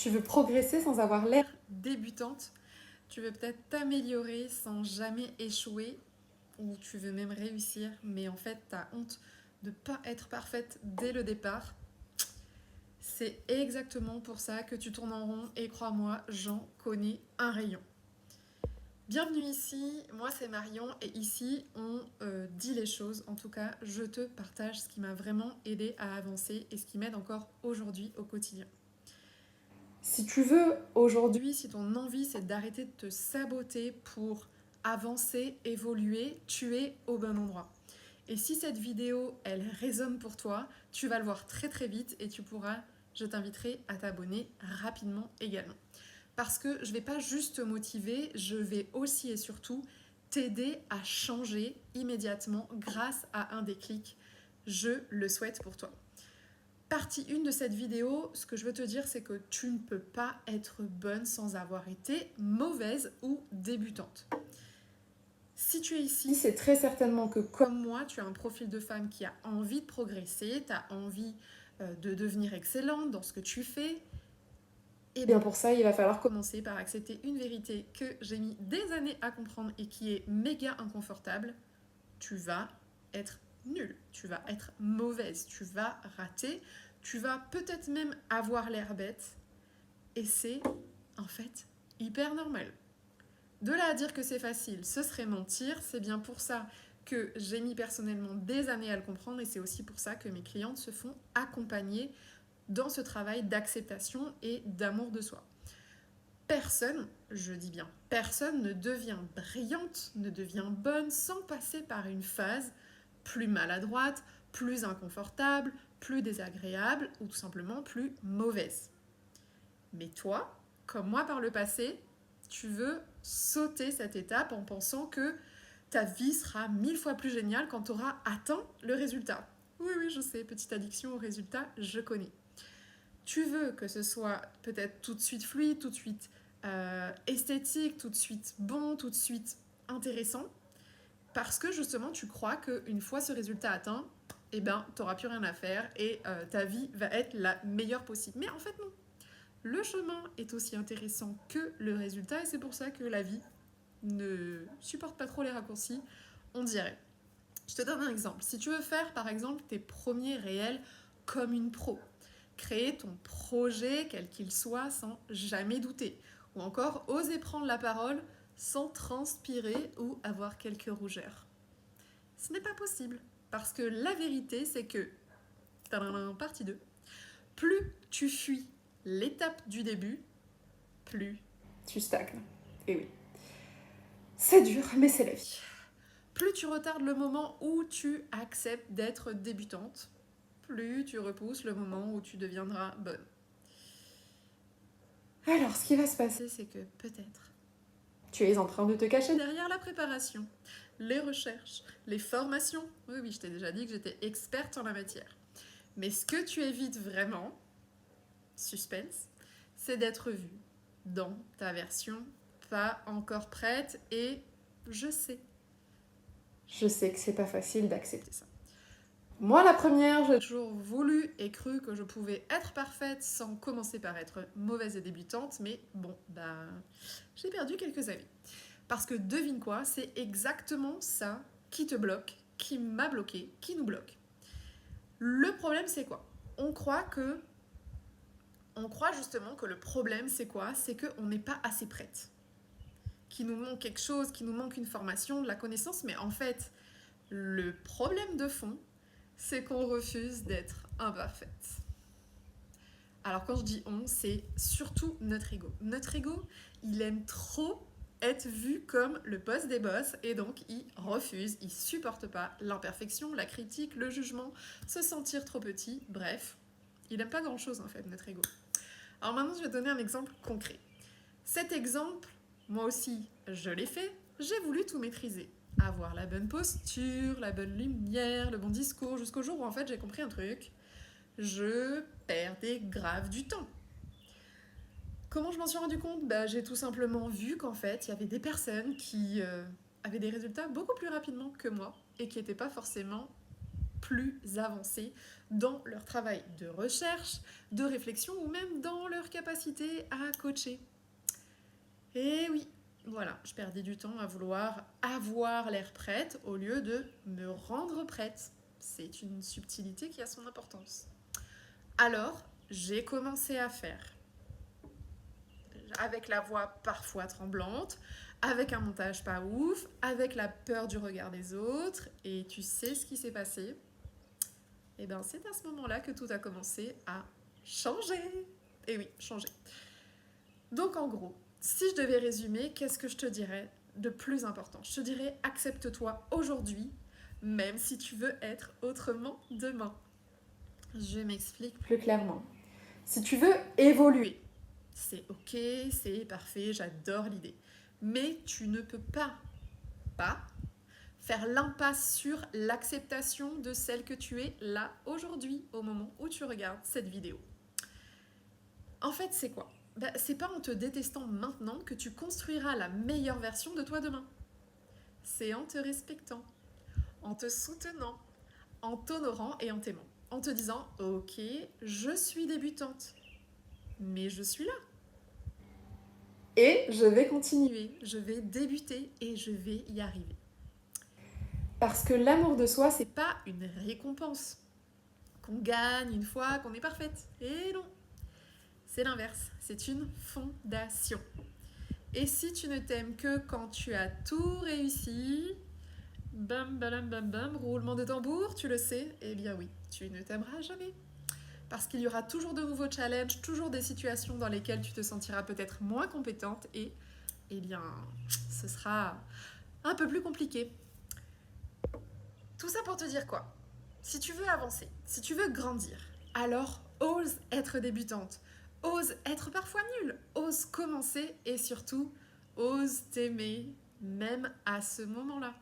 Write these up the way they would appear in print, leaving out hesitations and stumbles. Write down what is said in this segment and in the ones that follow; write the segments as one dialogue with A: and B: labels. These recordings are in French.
A: Tu veux progresser sans avoir l'air débutante. Tu veux peut-être t'améliorer sans jamais échouer. Ou tu veux même réussir, mais en fait, tu as honte de ne pas être parfaite dès le départ. C'est exactement pour ça que tu tournes en rond et crois-moi, j'en connais un rayon. Bienvenue ici, moi c'est Marion et ici on dit les choses. En tout cas, je te partage ce qui m'a vraiment aidé à avancer et ce qui m'aide encore aujourd'hui au quotidien. Si tu veux aujourd'hui, si ton envie c'est d'arrêter de te saboter pour avancer, évoluer, tu es au bon endroit. Et si cette vidéo, elle résonne pour toi, tu vas le voir très très vite et tu pourras, je t'inviterai à t'abonner rapidement également. Parce que je ne vais pas juste te motiver, je vais aussi et surtout t'aider à changer immédiatement grâce à un déclic. Je le souhaite pour toi. Partie 1 de cette vidéo, ce que je veux te dire, c'est que tu ne peux pas être bonne sans avoir été mauvaise ou débutante. Si tu es ici, c'est très certainement que comme moi, tu as un profil de femme qui a envie de progresser, tu as envie de devenir excellente dans ce que tu fais. Et bien pour ça, il va falloir commencer par accepter une vérité que j'ai mis des années à comprendre et qui est méga inconfortable. Tu vas être nulle, tu vas être mauvaise, tu vas rater, tu vas peut-être même avoir l'air bête. Et c'est en fait hyper normal. De là à dire que c'est facile, ce serait mentir. C'est bien pour ça que j'ai mis personnellement des années à le comprendre et c'est aussi pour ça que mes clientes se font accompagner dans ce travail d'acceptation et d'amour de soi. Personne, je dis bien personne, ne devient brillante, ne devient bonne sans passer par une phase plus maladroite, plus inconfortable, plus désagréable ou tout simplement plus mauvaise. Mais toi, comme moi par le passé, tu veux sauter cette étape en pensant que ta vie sera 1000 fois plus géniale quand tu auras atteint le résultat. Oui, oui, je sais, petite addiction au résultat, je connais. Tu veux que ce soit peut-être tout de suite fluide, tout de suite esthétique, tout de suite bon, tout de suite intéressant, parce que justement tu crois qu'une fois ce résultat atteint, eh ben, tu n'auras plus rien à faire et ta vie va être la meilleure possible. Mais en fait non, le chemin est aussi intéressant que le résultat et c'est pour ça que la vie ne supporte pas trop les raccourcis, on dirait. Je te donne un exemple. Si tu veux faire par exemple tes premiers réels comme une pro, créer ton projet quel qu'il soit sans jamais douter, ou encore oser prendre la parole sans transpirer ou avoir quelques rougeurs. Ce n'est pas possible, parce que la vérité c'est que, partie 2, plus tu fuis l'étape du début, plus tu stagnes. Et oui, c'est dur, mais c'est la vie. Plus tu retardes le moment où tu acceptes d'être débutante, plus tu repousses le moment où tu deviendras bonne. Alors, ce qui va se passer, c'est que peut-être tu es en train de te cacher derrière la préparation, les recherches, les formations. Oui, oui, je t'ai déjà dit que j'étais experte en la matière. Mais ce que tu évites vraiment, suspense, c'est d'être vue dans ta version pas encore prête et je sais. Je sais que c'est pas facile d'accepter ça. Moi, la première, j'ai toujours voulu et cru que je pouvais être parfaite sans commencer par être mauvaise et débutante, mais bon, j'ai perdu quelques années. Parce que devine quoi, c'est exactement ça qui te bloque, qui m'a bloqué, qui nous bloque. Le problème, c'est quoi ? On croit justement que le problème, c'est quoi ? C'est qu'on n'est pas assez prête. Qu'il nous manque quelque chose, qu'il nous manque une formation, de la connaissance, mais en fait, le problème de fond, c'est qu'on refuse d'être imparfaite. Alors quand je dis on, c'est surtout notre ego. Notre ego, il aime trop être vu comme le boss des boss et donc il refuse, il supporte pas l'imperfection, la critique, le jugement, se sentir trop petit, bref, il aime pas grand chose en fait, notre ego. Alors maintenant je vais te donner un exemple concret. Cet exemple, moi aussi je l'ai fait, j'ai voulu tout maîtriser. Avoir la bonne posture, la bonne lumière, le bon discours, jusqu'au jour où en fait j'ai compris un truc. Je perdais grave du temps. Comment je m'en suis rendu compte ? J'ai tout simplement vu qu'en fait, il y avait des personnes qui avaient des résultats beaucoup plus rapidement que moi et qui n'étaient pas forcément plus avancés dans leur travail de recherche, de réflexion ou même dans leur capacité à coacher. Et oui, voilà, je perdais du temps à vouloir avoir l'air prête au lieu de me rendre prête. C'est une subtilité qui a son importance. Alors, j'ai commencé à faire, avec la voix parfois tremblante, avec un montage pas ouf, avec la peur du regard des autres. Et tu sais ce qui s'est passé? Et bien, c'est à ce moment-là que tout a commencé à changer. Et oui, changer. Donc, en gros, si je devais résumer, qu'est-ce que je te dirais de plus important? Je te dirais, accepte-toi aujourd'hui, même si tu veux être autrement demain. Je m'explique plus clairement. Si tu veux évoluer, c'est ok, c'est parfait, j'adore l'idée. Mais tu ne peux pas faire l'impasse sur l'acceptation de celle que tu es là aujourd'hui, au moment où tu regardes cette vidéo. En fait, c'est quoi? C'est pas en te détestant maintenant que tu construiras la meilleure version de toi demain. C'est en te respectant, en te soutenant, en t'honorant et en t'aimant. En te disant, ok, je suis débutante, mais je suis là. Et je vais continuer, je vais débuter et je vais y arriver. Parce que l'amour de soi, c'est pas une récompense qu'on gagne une fois qu'on est parfaite. Et non, c'est l'inverse, c'est une fondation. Et si tu ne t'aimes que quand tu as tout réussi, bam, bam, bam, bam, roulement de tambour, tu le sais, eh bien oui, tu ne t'aimeras jamais. Parce qu'il y aura toujours de nouveaux challenges, toujours des situations dans lesquelles tu te sentiras peut-être moins compétente et, eh bien, ce sera un peu plus compliqué. Tout ça pour te dire quoi? Si tu veux avancer, si tu veux grandir, alors ose être débutante, ose être parfois nulle, ose commencer et surtout, ose t'aimer même à ce moment-là.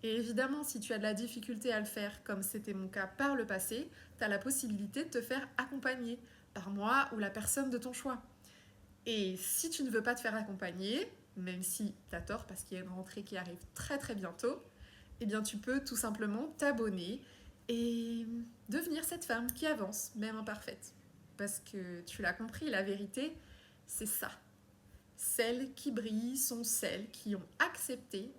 A: Et évidemment, si tu as de la difficulté à le faire, comme c'était mon cas par le passé, tu as la possibilité de te faire accompagner par moi ou la personne de ton choix. Et si tu ne veux pas te faire accompagner, même si tu as tort parce qu'il y a une rentrée qui arrive très très bientôt, eh bien tu peux tout simplement t'abonner et devenir cette femme qui avance, même imparfaite. Parce que tu l'as compris, la vérité, c'est ça. Celles qui brillent sont celles qui ont accepté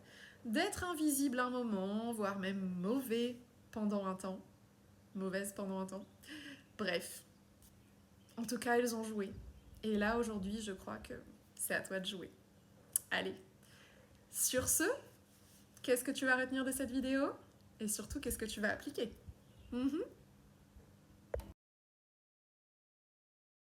A: d'être invisibles un moment, voire même mauvais pendant un temps. Mauvaise pendant un temps. Bref. En tout cas, elles ont joué. Et là, aujourd'hui, je crois que c'est à toi de jouer. Allez. Sur ce, qu'est-ce que tu vas retenir de cette vidéo? Et surtout, qu'est-ce que tu vas appliquer?